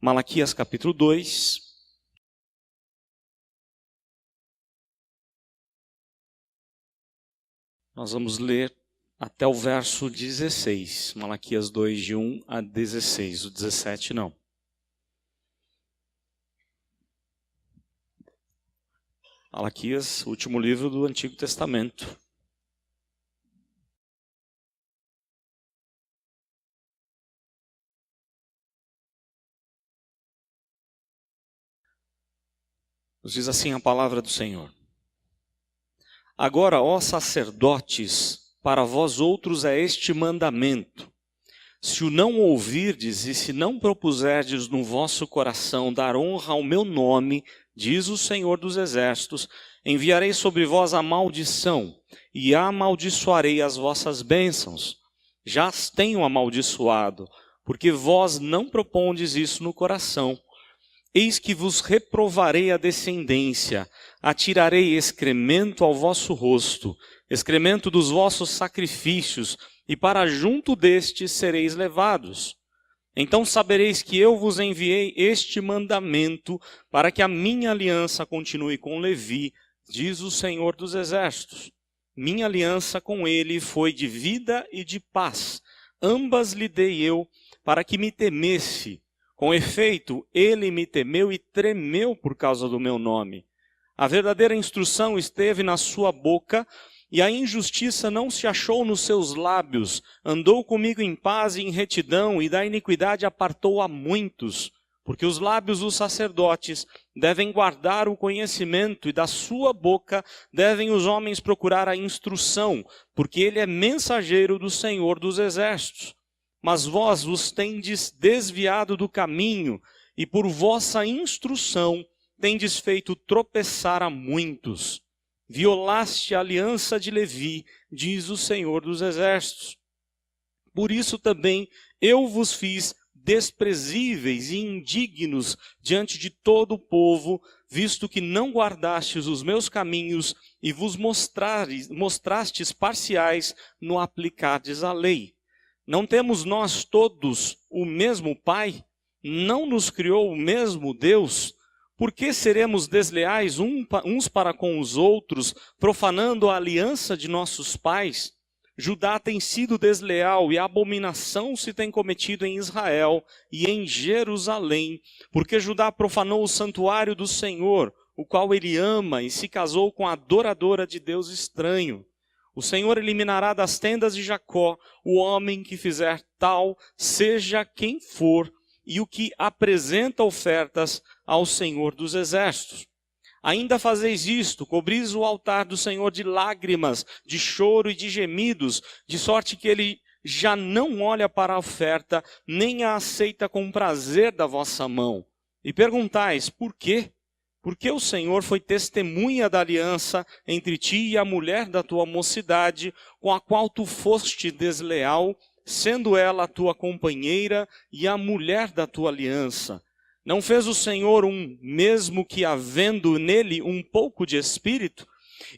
Malaquias capítulo 2. Nós vamos ler até o verso 16. Malaquias 2, de 1 a 16. O 17 não. Malaquias, último livro do Antigo Testamento. Nos diz assim a palavra do Senhor. Agora, ó sacerdotes, para vós outros é este mandamento. Se o não ouvirdes e se não propuserdes no vosso coração dar honra ao meu nome, diz o Senhor dos Exércitos, enviarei sobre vós a maldição e amaldiçoarei as vossas bênçãos. Já as tenho amaldiçoado, porque vós não propondes isso no coração. Eis que vos reprovarei a descendência, atirarei excremento ao vosso rosto, excremento dos vossos sacrifícios, e para junto destes sereis levados. Então sabereis que eu vos enviei este mandamento, para que a minha aliança continue com Levi, diz o Senhor dos Exércitos. Minha aliança com ele foi de vida e de paz, ambas lhe dei eu, para que me temesse. Com efeito, ele me temeu e tremeu por causa do meu nome. A verdadeira instrução esteve na sua boca, e a injustiça não se achou nos seus lábios. Andou comigo em paz e em retidão, e da iniquidade apartou a muitos. Porque os lábios dos sacerdotes devem guardar o conhecimento, e da sua boca devem os homens procurar a instrução, porque ele é mensageiro do Senhor dos Exércitos. Mas vós vos tendes desviado do caminho, e por vossa instrução tendes feito tropeçar a muitos. Violaste a aliança de Levi, diz o Senhor dos Exércitos. Por isso também eu vos fiz desprezíveis e indignos diante de todo o povo, visto que não guardastes os meus caminhos e vos mostrastes parciais no aplicardes a lei. Não temos nós todos o mesmo Pai? Não nos criou o mesmo Deus? Por que seremos desleais uns para com os outros, profanando a aliança de nossos pais? Judá tem sido desleal e abominação se tem cometido em Israel e em Jerusalém, porque Judá profanou o santuário do Senhor, o qual ele ama, e se casou com a adoradora de Deus estranho. O Senhor eliminará das tendas de Jacó o homem que fizer tal, seja quem for, e o que apresenta ofertas ao Senhor dos Exércitos. Ainda fazeis isto, cobris o altar do Senhor de lágrimas, de choro e de gemidos, de sorte que ele já não olha para a oferta, nem a aceita com prazer da vossa mão. E perguntais, por quê? Porque o Senhor foi testemunha da aliança entre ti e a mulher da tua mocidade, com a qual tu foste desleal, sendo ela a tua companheira e a mulher da tua aliança. Não fez o Senhor mesmo que havendo nele um pouco de espírito?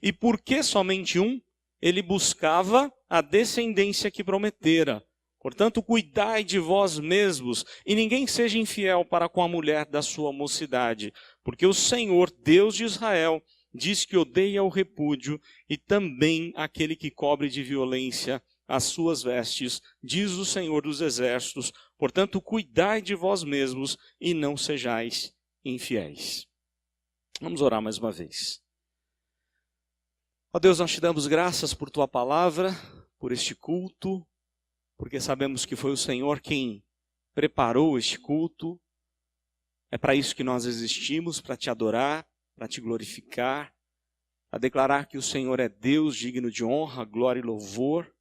E por que somente um? Ele buscava a descendência que prometera. Portanto, cuidai de vós mesmos, e ninguém seja infiel para com a mulher da sua mocidade, porque o Senhor, Deus de Israel, diz que odeia o repúdio, e também aquele que cobre de violência as suas vestes, diz o Senhor dos Exércitos. Portanto, cuidai de vós mesmos, e não sejais infiéis. Vamos orar mais uma vez. Ó Deus, nós te damos graças por tua palavra, por este culto, porque sabemos que foi o Senhor quem preparou este culto. É para isso que nós existimos, para te adorar, para te glorificar, para declarar que o Senhor é Deus digno de honra, glória e louvor.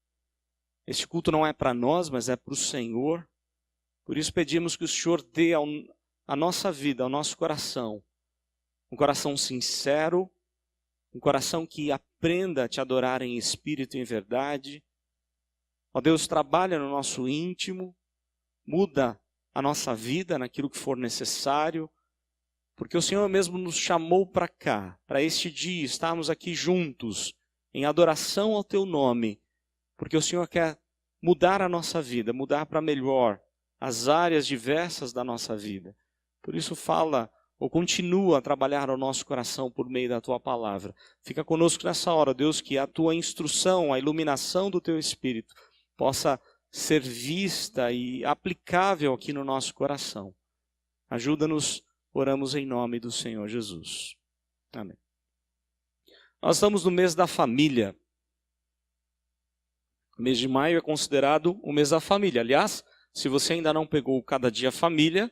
Este culto não é para nós, mas é para o Senhor. Por isso pedimos que o Senhor dê à nossa vida, ao nosso coração, um coração sincero, um coração que aprenda a te adorar em espírito e em verdade. Ó Deus, trabalha no nosso íntimo, muda a nossa vida naquilo que for necessário, porque o Senhor mesmo nos chamou para cá, para este dia, estarmos aqui juntos, em adoração ao teu nome, porque o Senhor quer mudar a nossa vida, mudar para melhor as áreas diversas da nossa vida. Por isso fala, ou continua a trabalhar ao nosso coração por meio da tua palavra. Fica conosco nessa hora, Deus, que a tua instrução, a iluminação do teu Espírito possa ser vista e aplicável aqui no nosso coração. Ajuda-nos, oramos em nome do Senhor Jesus. Amém. Nós estamos no mês da família. O mês de maio é considerado o mês da família. Aliás, se você ainda não pegou Cada Dia Família,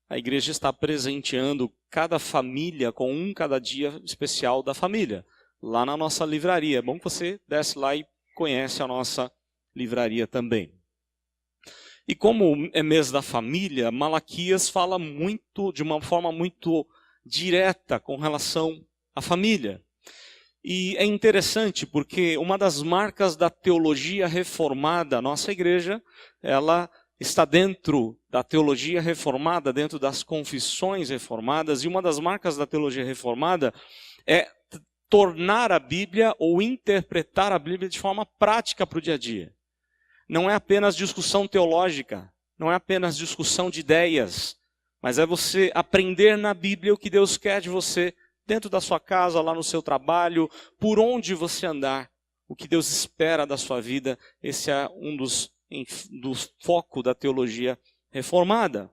a igreja está presenteando cada família com um Cada Dia especial da família, lá na nossa livraria. É bom que você desce lá e conhece a nossa livraria também. E como é mês da família, Malaquias fala de uma forma muito direta com relação à família. E é interessante porque uma das marcas da teologia reformada, nossa igreja, ela está dentro da teologia reformada, dentro das confissões reformadas, e uma das marcas da teologia reformada é tornar a Bíblia ou interpretar a Bíblia de forma prática para o dia a dia. Não é apenas discussão teológica, não é apenas discussão de ideias, mas é você aprender na Bíblia o que Deus quer de você, dentro da sua casa, lá no seu trabalho, por onde você andar, o que Deus espera da sua vida. Esse é um do foco da teologia reformada.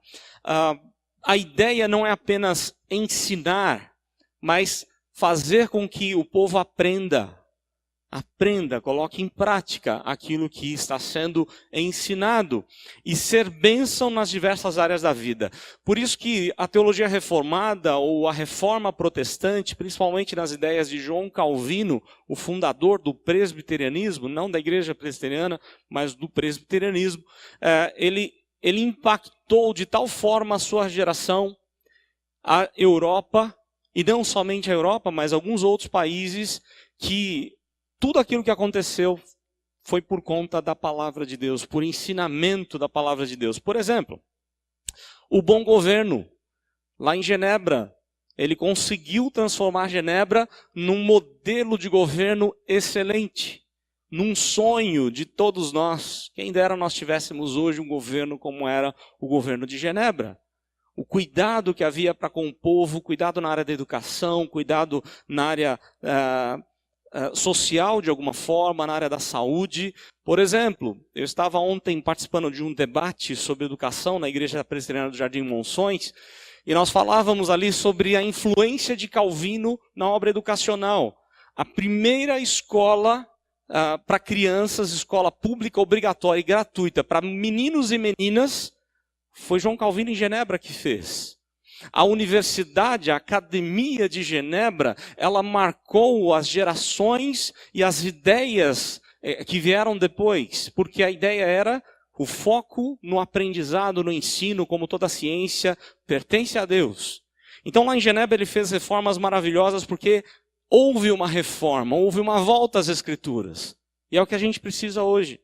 A ideia não é apenas ensinar, mas fazer com que o povo aprenda, coloque em prática aquilo que está sendo ensinado e ser bênção nas diversas áreas da vida. Por isso que a teologia reformada ou a reforma protestante, principalmente nas ideias de João Calvino, o fundador do presbiterianismo, não da igreja presbiteriana, mas do presbiterianismo, ele impactou de tal forma a sua geração, a Europa, e não somente a Europa, mas alguns outros países, que tudo aquilo que aconteceu foi por conta da palavra de Deus, por ensinamento da palavra de Deus. Por exemplo, o bom governo, lá em Genebra, ele conseguiu transformar Genebra num modelo de governo excelente, num sonho de todos nós. Quem dera nós tivéssemos hoje um governo como era o governo de Genebra. O cuidado que havia para com o povo, cuidado na área da educação, cuidado na área social de alguma forma, na área da saúde. Por exemplo, eu estava ontem participando de um debate sobre educação na Igreja Presbiteriana do Jardim Monções, e nós falávamos ali sobre a influência de Calvino na obra educacional. A primeira escola para crianças, escola pública obrigatória e gratuita para meninos e meninas, foi João Calvino em Genebra que fez. A universidade, a Academia de Genebra, ela marcou as gerações e as ideias que vieram depois, porque a ideia era o foco no aprendizado, no ensino, como toda ciência, pertence a Deus. Então lá em Genebra ele fez reformas maravilhosas porque houve uma reforma, houve uma volta às Escrituras. E é o que a gente precisa hoje.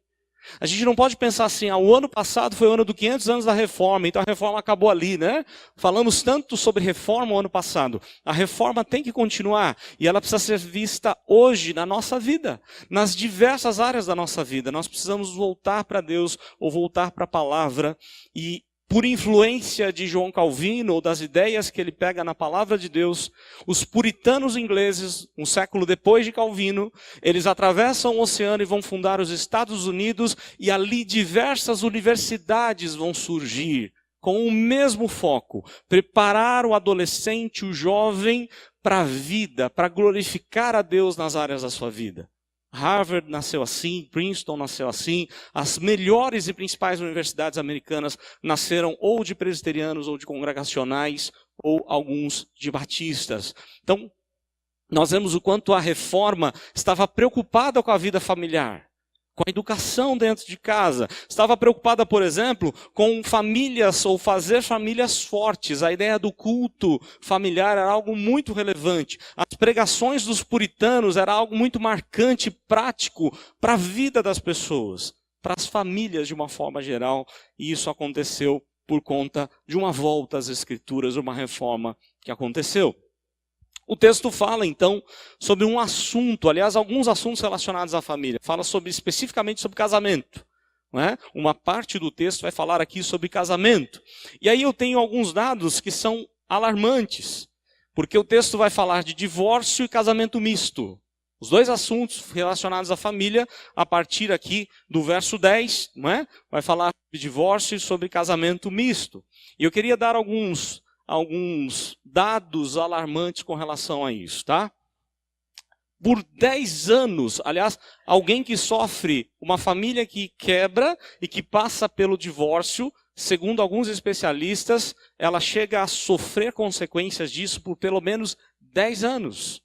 A gente não pode pensar assim, o ano passado foi o ano dos 500 anos da reforma, então a reforma acabou ali, né? Falamos tanto sobre reforma o ano passado. A reforma tem que continuar e ela precisa ser vista hoje na nossa vida, nas diversas áreas da nossa vida. Nós precisamos voltar para Deus ou voltar para a palavra e, por influência de João Calvino ou das ideias que ele pega na palavra de Deus, os puritanos ingleses, um século depois de Calvino, eles atravessam o oceano e vão fundar os Estados Unidos, e ali diversas universidades vão surgir com o mesmo foco: preparar o adolescente, o jovem para a vida, para glorificar a Deus nas áreas da sua vida. Harvard nasceu assim, Princeton nasceu assim, as melhores e principais universidades americanas nasceram ou de presbiterianos ou de congregacionais, ou alguns de batistas. Então, nós vemos o quanto a reforma estava preocupada com a vida familiar, com a educação dentro de casa. Estava preocupada, por exemplo, com famílias ou fazer famílias fortes. A ideia do culto familiar era algo muito relevante. As pregações dos puritanos era algo muito marcante, prático para a vida das pessoas, para as famílias de uma forma geral. E isso aconteceu por conta de uma volta às Escrituras, uma reforma que aconteceu. O texto fala, então, sobre um assunto, aliás, alguns assuntos relacionados à família. Fala especificamente sobre casamento. não é? Uma parte do texto vai falar aqui sobre casamento. E aí eu tenho alguns dados que são alarmantes, porque o texto vai falar de divórcio e casamento misto. Os dois assuntos relacionados à família, a partir aqui do verso 10, não é? Vai falar de divórcio e sobre casamento misto. E eu queria dar alguns dados alarmantes com relação a isso, tá? Por 10 anos, aliás, alguém que sofre, uma família que quebra e que passa pelo divórcio, segundo alguns especialistas, ela chega a sofrer consequências disso por pelo menos 10 anos.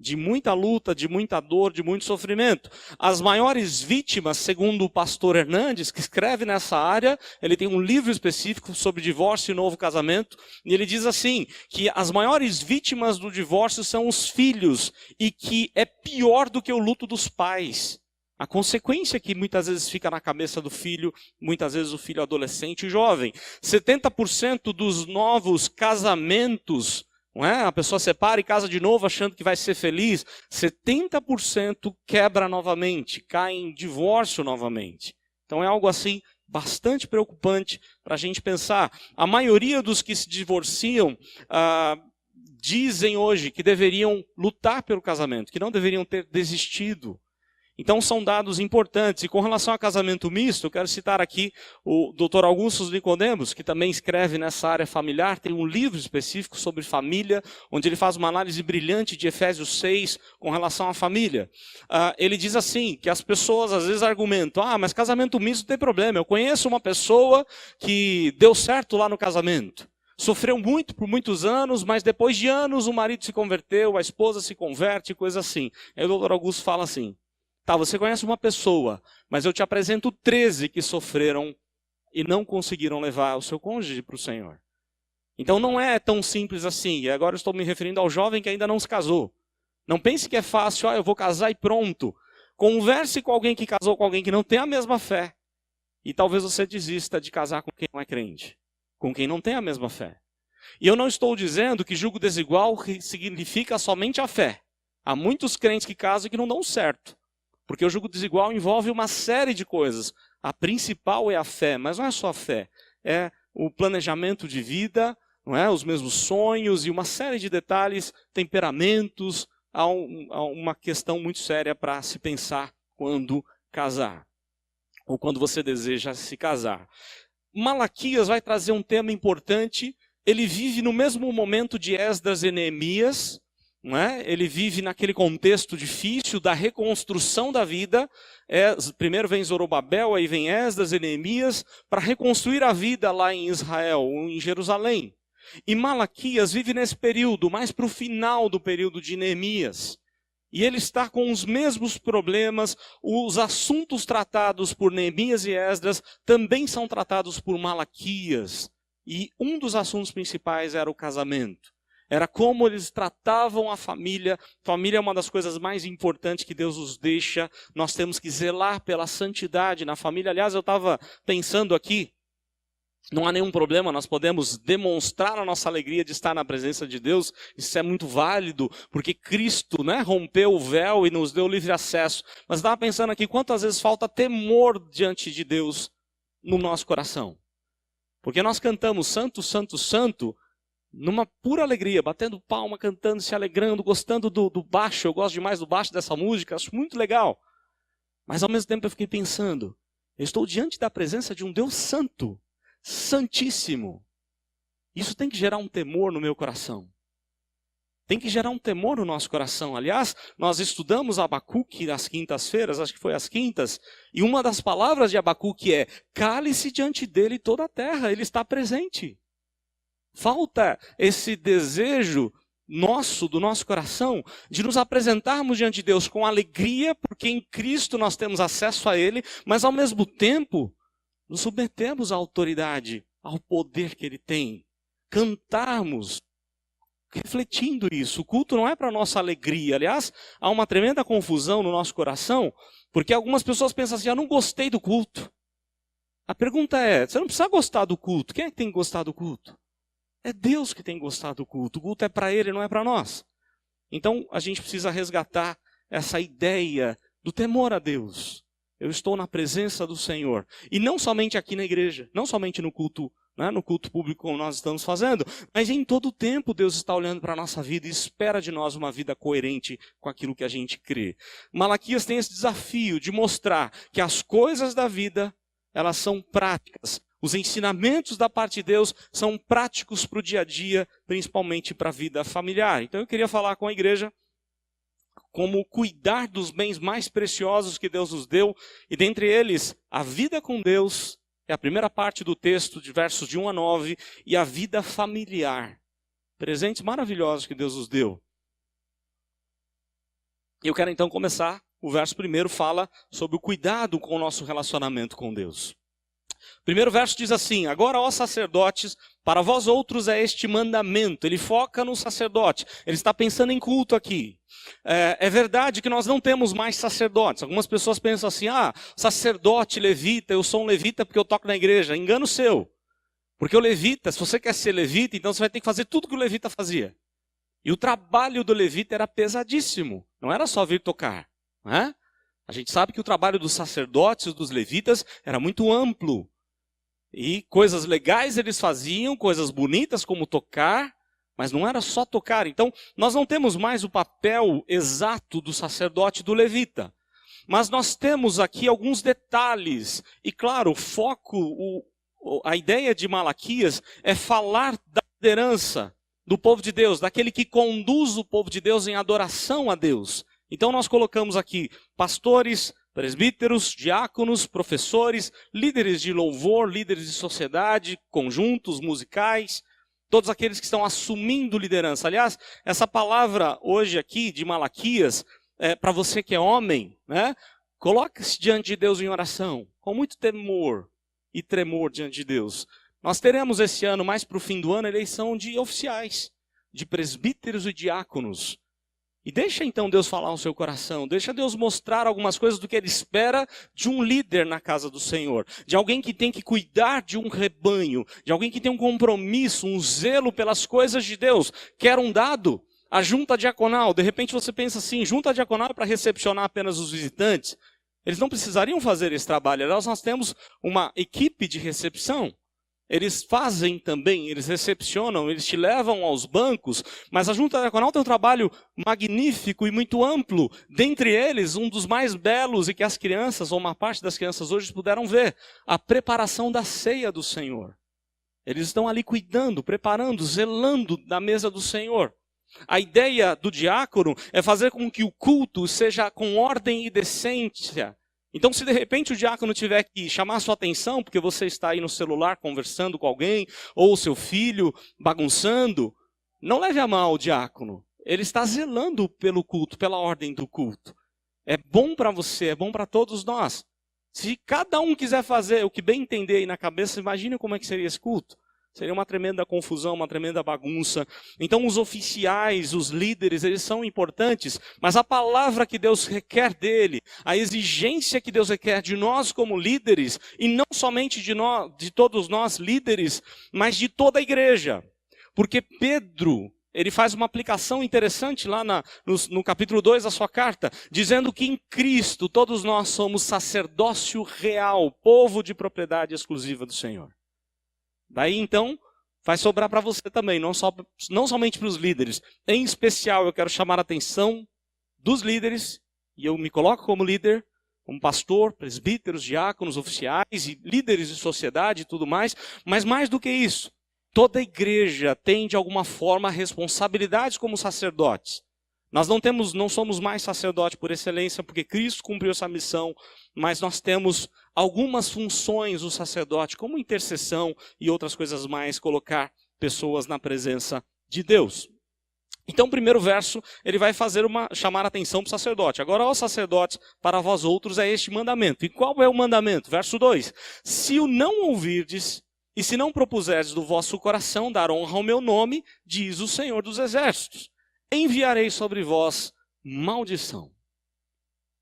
De muita luta, de muita dor, de muito sofrimento. As maiores vítimas, segundo o pastor Hernandes, que escreve nessa área, ele tem um livro específico sobre divórcio e novo casamento, e ele diz assim, que as maiores vítimas do divórcio são os filhos, e que é pior do que o luto dos pais. A consequência que muitas vezes fica na cabeça do filho, muitas vezes o filho adolescente e jovem. 70% dos novos casamentos, não é? A pessoa separa e casa de novo achando que vai ser feliz. 70% quebra novamente, cai em divórcio novamente. Então é algo assim bastante preocupante para a gente pensar. A maioria dos que se divorciam dizem hoje que deveriam lutar pelo casamento, que não deveriam ter desistido. Então são dados importantes. E com relação a casamento misto, eu quero citar aqui o Dr. Augusto Nicodemos, que também escreve nessa área familiar, tem um livro específico sobre família, onde ele faz uma análise brilhante de Efésios 6 com relação à família. Ele diz assim, que as pessoas às vezes argumentam, mas casamento misto não tem problema, eu conheço uma pessoa que deu certo lá no casamento. Sofreu muito por muitos anos, mas depois de anos o marido se converteu, a esposa se converte, coisa assim. Aí o Dr. Augusto fala assim, tá, você conhece uma pessoa, mas eu te apresento 13 que sofreram e não conseguiram levar o seu cônjuge para o Senhor. Então não é tão simples assim. E agora eu estou me referindo ao jovem que ainda não se casou. Não pense que é fácil, eu vou casar e pronto. Converse com alguém que casou com alguém que não tem a mesma fé. E talvez você desista de casar com quem não é crente, com quem não tem a mesma fé. E eu não estou dizendo que julgo desigual significa somente a fé. Há muitos crentes que casam e que não dão certo. Porque o jugo desigual envolve uma série de coisas. A principal é a fé, mas não é só a fé. É o planejamento de vida, não é? Os mesmos sonhos e uma série de detalhes, temperamentos. Há uma questão muito séria para se pensar quando casar. Ou quando você deseja se casar. Malaquias vai trazer um tema importante. Ele vive no mesmo momento de Esdras e Neemias. Não é? Ele vive naquele contexto difícil da reconstrução da vida. Primeiro vem Zorobabel, aí vem Esdras e Neemias, para reconstruir a vida lá em Israel, em Jerusalém. E Malaquias vive nesse período, mais para o final do período de Neemias. E ele está com os mesmos problemas, os assuntos tratados por Neemias e Esdras também são tratados por Malaquias. E um dos assuntos principais era o casamento. Era como eles tratavam a família. Família é uma das coisas mais importantes que Deus nos deixa. Nós temos que zelar pela santidade na família. Aliás, eu estava pensando aqui, não há nenhum problema, nós podemos demonstrar a nossa alegria de estar na presença de Deus. Isso é muito válido, porque Cristo, né, rompeu o véu e nos deu livre acesso. Mas eu estava pensando aqui, quantas vezes falta temor diante de Deus no nosso coração. Porque nós cantamos Santo, Santo, Santo, numa pura alegria, batendo palma, cantando, se alegrando, gostando do baixo. Eu gosto demais do baixo dessa música, acho muito legal. Mas ao mesmo tempo eu fiquei pensando, eu estou diante da presença de um Deus santo, santíssimo. Isso tem que gerar um temor no meu coração. Tem que gerar um temor no nosso coração. Aliás, nós estudamos Abacuque nas quintas-feiras, acho que foi às quintas, e uma das palavras de Abacuque é, cale-se diante dele toda a terra, ele está presente. Falta esse desejo nosso, do nosso coração, de nos apresentarmos diante de Deus com alegria, porque em Cristo nós temos acesso a Ele, mas ao mesmo tempo, nos submetemos à autoridade, ao poder que Ele tem. Cantarmos, refletindo isso. O culto não é para nossa alegria. Aliás, há uma tremenda confusão no nosso coração, porque algumas pessoas pensam assim, eu não gostei do culto. A pergunta é, você não precisa gostar do culto. Quem é que tem que gostar do culto? É Deus que tem que gostar do culto. O culto é para Ele, não é para nós. Então, a gente precisa resgatar essa ideia do temor a Deus. Eu estou na presença do Senhor. E não somente aqui na igreja, não somente no culto, né, no culto público como nós estamos fazendo, mas em todo o tempo Deus está olhando para a nossa vida e espera de nós uma vida coerente com aquilo que a gente crê. Malaquias tem esse desafio de mostrar que as coisas da vida, elas são práticas. Os ensinamentos da parte de Deus são práticos para o dia a dia, principalmente para a vida familiar. Então eu queria falar com a igreja como cuidar dos bens mais preciosos que Deus nos deu, e dentre eles, a vida com Deus, é a primeira parte do texto, de versos de 1 a 9, e a vida familiar. Presentes maravilhosos que Deus nos deu. Eu quero então começar, o verso primeiro fala sobre o cuidado com o nosso relacionamento com Deus. O primeiro verso diz assim: agora, ó sacerdotes, para vós outros é este mandamento. Ele foca no sacerdote, ele está pensando em culto aqui. É verdade que nós não temos mais sacerdotes. Algumas pessoas pensam assim: sacerdote, levita, eu sou um levita porque eu toco na igreja. Engano seu. Porque o levita, se você quer ser levita, então você vai ter que fazer tudo que o levita fazia. E o trabalho do levita era pesadíssimo, não era só vir tocar, não é? A gente sabe que o trabalho dos sacerdotes, dos levitas, era muito amplo. E coisas legais eles faziam, coisas bonitas como tocar, mas não era só tocar. Então, nós não temos mais o papel exato do sacerdote e do levita. Mas nós temos aqui alguns detalhes. E claro, o foco, a ideia de Malaquias é falar da liderança do povo de Deus, daquele que conduz o povo de Deus em adoração a Deus. Então nós colocamos aqui pastores, presbíteros, diáconos, professores, líderes de louvor, líderes de sociedade, conjuntos musicais, todos aqueles que estão assumindo liderança. Aliás, essa palavra hoje aqui de Malaquias, para você que é homem, né? Coloque-se diante de Deus em oração, com muito temor e tremor diante de Deus. Nós teremos esse ano, mais para o fim do ano, eleição de oficiais, de presbíteros e diáconos. E deixa então Deus falar no seu coração, deixa Deus mostrar algumas coisas do que Ele espera de um líder na casa do Senhor, de alguém que tem que cuidar de um rebanho, de alguém que tem um compromisso, um zelo pelas coisas de Deus. Quer um dado? A junta diaconal. De repente você pensa assim, junta diaconal é para recepcionar apenas os visitantes. Eles não precisariam fazer esse trabalho. Nós temos uma equipe de recepção. Eles fazem também, eles recepcionam, eles te levam aos bancos, mas a junta diaconal tem um trabalho magnífico e muito amplo. Dentre eles, um dos mais belos e que as crianças, ou uma parte das crianças hoje puderam ver, a preparação da ceia do Senhor. Eles estão ali cuidando, preparando, zelando da mesa do Senhor. A ideia do diácono é fazer com que o culto seja com ordem e decência. Então, se de repente o diácono tiver que chamar a sua atenção, porque você está aí no celular conversando com alguém, ou o seu filho bagunçando, não leve a mal o diácono. Ele está zelando pelo culto, pela ordem do culto. É bom para você, é bom para todos nós. Se cada um quiser fazer o que bem entender aí na cabeça, imagine como é que seria esse culto. Seria uma tremenda confusão, uma tremenda bagunça. Então os oficiais, os líderes, eles são importantes, mas a palavra que Deus requer dele, a exigência que Deus requer de nós como líderes, e não somente de todos nós líderes, mas de toda a igreja. Porque Pedro, ele faz uma aplicação interessante lá no capítulo 2 da sua carta, dizendo que em Cristo todos nós somos sacerdócio real, povo de propriedade exclusiva do Senhor. Daí então, vai sobrar para você também, não somente para os líderes. Em especial, eu quero chamar a atenção dos líderes, e eu me coloco como líder, como pastor, presbíteros, diáconos, oficiais, e líderes de sociedade e tudo mais. Mas mais do que isso, toda a igreja tem de alguma forma responsabilidades como sacerdotes. Nós não somos mais sacerdote por excelência, porque Cristo cumpriu essa missão, mas nós temos algumas funções do sacerdote, como intercessão e outras coisas mais, colocar pessoas na presença de Deus. Então, o primeiro verso, ele vai chamar a atenção para o sacerdote. Agora, ó sacerdotes, para vós outros é este mandamento. E qual é o mandamento? Verso 2. Se o não ouvirdes, e se não propuserdes do vosso coração dar honra ao meu nome, diz o Senhor dos Exércitos, enviarei sobre vós maldição.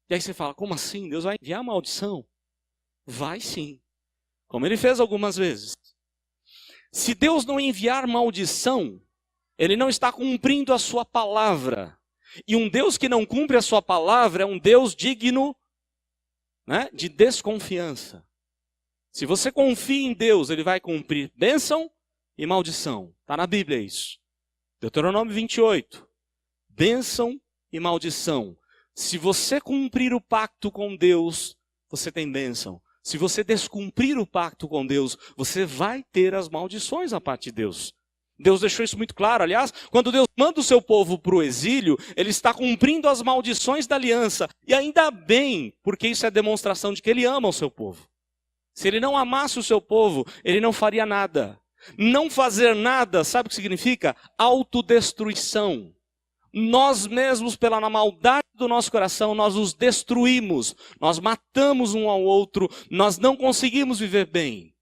E aí você fala, como assim? Deus vai enviar maldição? Vai sim. Como ele fez algumas vezes. Se Deus não enviar maldição, ele não está cumprindo a sua palavra. E um Deus que não cumpre a sua palavra é um Deus digno né, de desconfiança. Se você confia em Deus, Ele vai cumprir bênção e maldição. Está na Bíblia isso. Deuteronômio 28. Bênção e maldição. Se você cumprir o pacto com Deus, você tem bênção. Se você descumprir o pacto com Deus, você vai ter as maldições da parte de Deus. Deus deixou isso muito claro. Aliás, quando Deus manda o seu povo para o exílio, Ele está cumprindo as maldições da aliança. E ainda bem, porque isso é demonstração de que Ele ama o seu povo. Se Ele não amasse o seu povo, Ele não faria nada. Não fazer nada, sabe o que significa? Autodestruição. Nós mesmos, pela maldade do nosso coração, nós os destruímos. Nós matamos um ao outro, nós não conseguimos viver bem.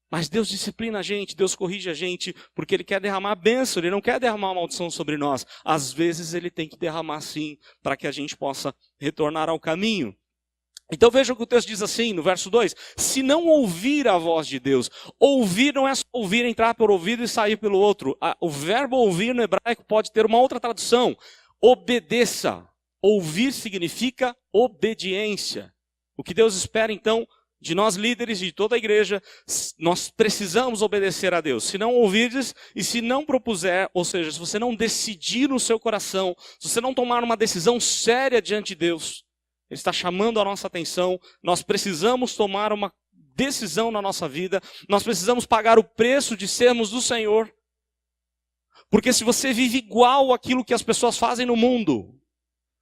Mas Deus disciplina a gente, Deus corrige a gente, porque Ele quer derramar a bênção, Ele não quer derramar a maldição sobre nós. Às vezes Ele tem que derramar sim, para que a gente possa retornar ao caminho. Então veja o que o texto diz assim, no verso 2. Se não ouvir a voz de Deus, ouvir não é só ouvir, entrar por ouvido e sair pelo outro. O verbo ouvir no hebraico pode ter uma outra tradução. Obedeça. Ouvir significa obediência. O que Deus espera então de nós líderes de toda a igreja, nós precisamos obedecer a Deus. Se não ouvirdes e se não propuser, ou seja, se você não decidir no seu coração, se você não tomar uma decisão séria diante de Deus, Ele está chamando a nossa atenção, nós precisamos tomar uma decisão na nossa vida, nós precisamos pagar o preço de sermos do Senhor. Porque se você vive igual àquilo que as pessoas fazem no mundo,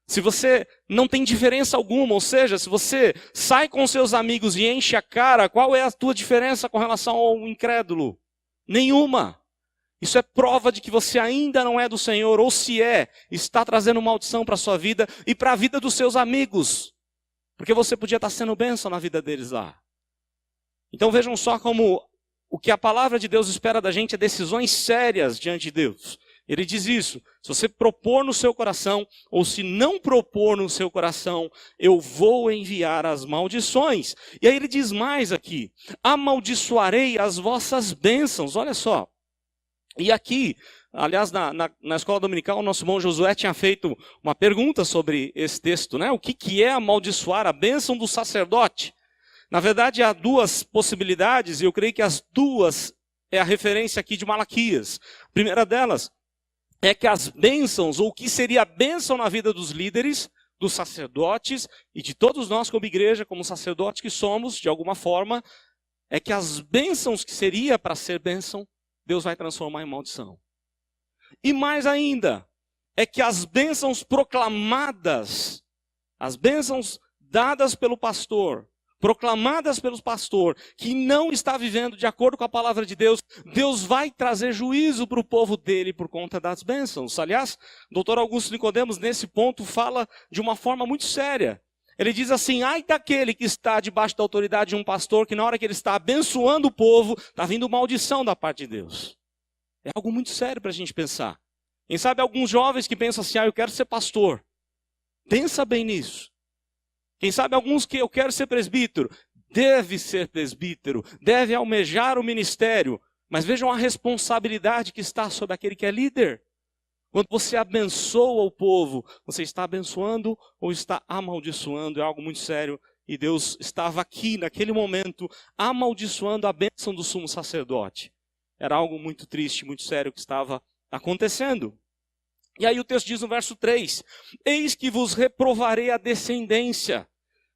se você não tem diferença alguma, ou seja, se você sai com seus amigos e enche a cara, qual é a tua diferença com relação ao incrédulo? Nenhuma. Isso é prova de que você ainda não é do Senhor, ou se é, está trazendo maldição para a sua vida e para a vida dos seus amigos. Porque você podia estar sendo bênção na vida deles lá. Então vejam só como o que a palavra de Deus espera da gente é decisões sérias diante de Deus. Ele diz isso, se você propor no seu coração, ou se não propor no seu coração, eu vou enviar as maldições. E aí ele diz mais aqui, amaldiçoarei as vossas bênçãos, olha só. E aqui, aliás, na escola dominical, o nosso irmão Josué tinha feito uma pergunta sobre esse texto, né? O que é amaldiçoar a bênção do sacerdote? Na verdade, há duas possibilidades, e eu creio que as duas é a referência aqui de Malaquias. A primeira delas é que as bênçãos, ou o que seria a bênção na vida dos líderes, dos sacerdotes, e de todos nós como igreja, como sacerdotes que somos, de alguma forma, é que as bênçãos que seria para ser bênção, Deus vai transformar em maldição. E mais ainda, é que as bênçãos proclamadas, as bênçãos dadas pelo pastor, proclamadas pelo pastor, que não está vivendo de acordo com a palavra de Deus, Deus vai trazer juízo para o povo dele por conta das bênçãos. Aliás, o doutor Augusto Nicodemos, nesse ponto, fala de uma forma muito séria. Ele diz assim, ai daquele que está debaixo da autoridade de um pastor, que na hora que ele está abençoando o povo, está vindo maldição da parte de Deus. É algo muito sério para a gente pensar. Quem sabe alguns jovens que pensam assim, eu quero ser pastor. Pensa bem nisso. Quem sabe alguns que eu quero ser presbítero. Deve ser presbítero, deve almejar o ministério. Mas vejam a responsabilidade que está sobre aquele que é líder. Quando você abençoa o povo, você está abençoando ou está amaldiçoando? É algo muito sério. E Deus estava aqui, naquele momento, amaldiçoando a bênção do sumo sacerdote. Era algo muito triste, muito sério que estava acontecendo. E aí o texto diz no verso 3, eis que vos reprovarei a descendência.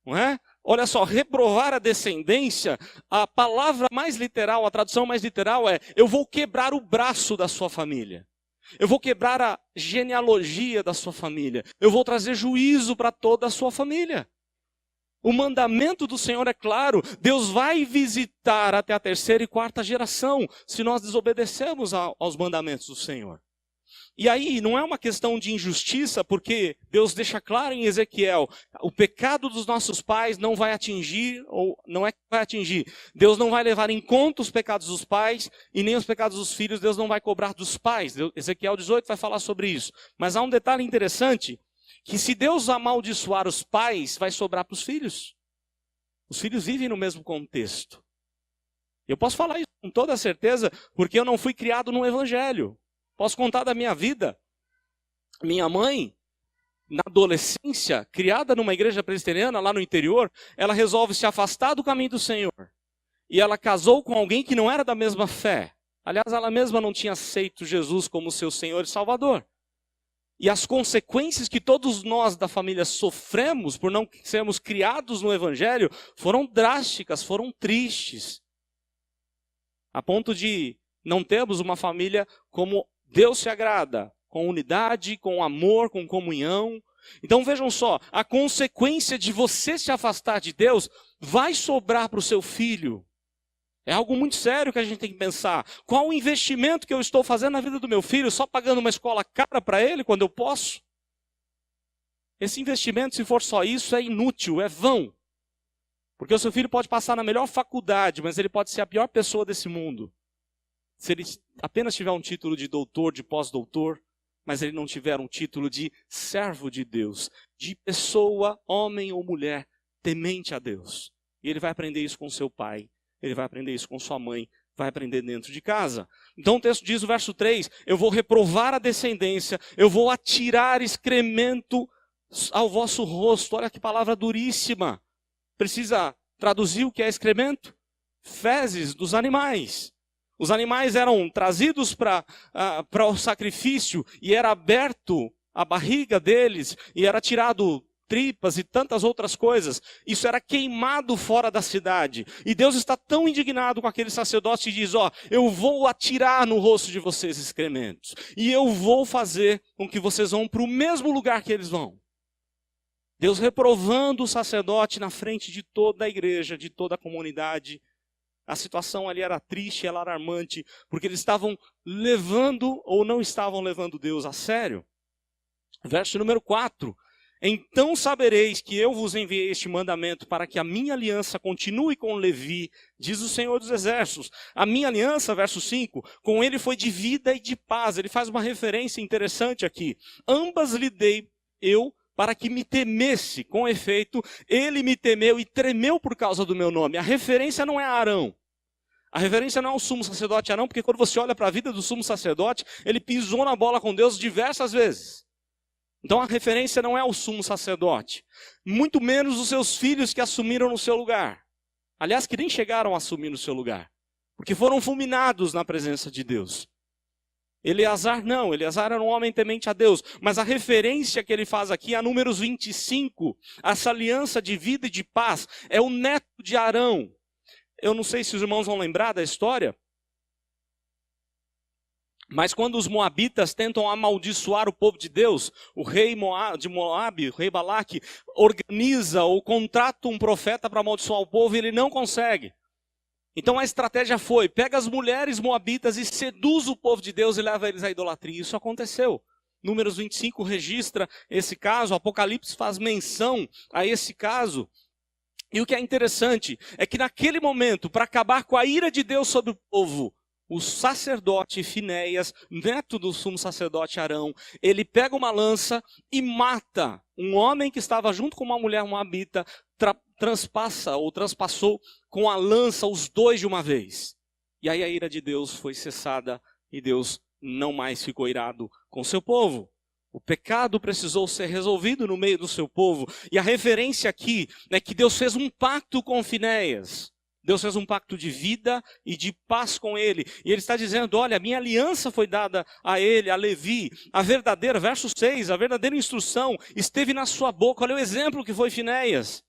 Não é? Olha só, reprovar a descendência, a palavra mais literal, a tradução mais literal é, eu vou quebrar o braço da sua família. Eu vou quebrar a genealogia da sua família. Eu vou trazer juízo para toda a sua família. O mandamento do Senhor é claro, Deus vai visitar até a terceira e quarta geração, se nós desobedecermos aos mandamentos do Senhor. E aí, não é uma questão de injustiça, porque Deus deixa claro em Ezequiel, o pecado dos nossos pais não vai atingir, ou não é que vai atingir, Deus não vai levar em conta os pecados dos pais, e nem os pecados dos filhos, Deus não vai cobrar dos pais. Ezequiel 18 vai falar sobre isso. Mas há um detalhe interessante, que se Deus amaldiçoar os pais, vai sobrar para os filhos. Os filhos vivem no mesmo contexto. Eu posso falar isso com toda certeza, porque eu não fui criado no evangelho. Posso contar da minha vida. Minha mãe, na adolescência, criada numa igreja presbiteriana lá no interior, ela resolve se afastar do caminho do Senhor. E ela casou com alguém que não era da mesma fé. Aliás, ela mesma não tinha aceito Jesus como seu Senhor e Salvador. E as consequências que todos nós da família sofremos por não sermos criados no Evangelho foram drásticas, foram tristes. A ponto de não termos uma família como Deus se agrada, com unidade, com amor, com comunhão. Então vejam só, a consequência de você se afastar de Deus vai sobrar para o seu filho. É algo muito sério que a gente tem que pensar. Qual o investimento que eu estou fazendo na vida do meu filho, só pagando uma escola cara para ele quando eu posso? Esse investimento, se for só isso, é inútil, é vão. Porque o seu filho pode passar na melhor faculdade, mas ele pode ser a pior pessoa desse mundo. Se ele apenas tiver um título de doutor, de pós-doutor, mas ele não tiver um título de servo de Deus, de pessoa, homem ou mulher, temente a Deus. E ele vai aprender isso com seu pai. Ele vai aprender isso com sua mãe, vai aprender dentro de casa. Então o texto diz no verso 3, eu vou reprovar a descendência, eu vou atirar excremento ao vosso rosto. Olha que palavra duríssima. Precisa traduzir o que é excremento? Fezes dos animais. Os animais eram trazidos para o sacrifício e era aberto a barriga deles e era tirado tripas e tantas outras coisas. Isso era queimado fora da cidade. E Deus está tão indignado com aquele sacerdote que diz, eu vou atirar no rosto de vocês excrementos. E eu vou fazer com que vocês vão para o mesmo lugar que eles vão. Deus reprovando o sacerdote na frente de toda a igreja, de toda a comunidade. A situação ali era triste, era alarmante, porque eles estavam levando ou não estavam levando Deus a sério. Verso número 4. Então sabereis que eu vos enviei este mandamento para que a minha aliança continue com Levi, diz o Senhor dos Exércitos. A minha aliança, verso 5, com ele foi de vida e de paz. Ele faz uma referência interessante aqui. Ambas lhe dei eu para que me temesse. Com efeito, ele me temeu e tremeu por causa do meu nome. A referência não é a Arão. A referência não é o sumo sacerdote Arão, porque quando você olha para a vida do sumo sacerdote, ele pisou na bola com Deus diversas vezes. Então a referência não é o sumo sacerdote, muito menos os seus filhos que assumiram no seu lugar. Aliás, que nem chegaram a assumir no seu lugar, porque foram fulminados na presença de Deus. Eleazar não, Eleazar era um homem temente a Deus, mas a referência que ele faz aqui a Números 25, essa aliança de vida e de paz, é o neto de Arão. Eu não sei se os irmãos vão lembrar da história, mas quando os moabitas tentam amaldiçoar o povo de Deus, o rei de Moabe, o rei Balaque, organiza ou contrata um profeta para amaldiçoar o povo e ele não consegue. Então a estratégia foi, pega as mulheres moabitas e seduz o povo de Deus e leva eles à idolatria. Isso aconteceu. Números 25 registra esse caso, Apocalipse faz menção a esse caso. E o que é interessante é que naquele momento, para acabar com a ira de Deus sobre o povo, o sacerdote Finéias, neto do sumo sacerdote Arão, ele pega uma lança e mata um homem que estava junto com uma mulher moabita, transpassou com a lança os dois de uma vez. E aí a ira de Deus foi cessada e Deus não mais ficou irado com seu povo. O pecado precisou ser resolvido no meio do seu povo. E a referência aqui é que Deus fez um pacto com Finéias. Deus fez um pacto de vida e de paz com ele. E ele está dizendo, olha, a minha aliança foi dada a ele, a Levi. A verdadeira, verso 6, a verdadeira instrução esteve na sua boca. Olha o exemplo que foi Finéias.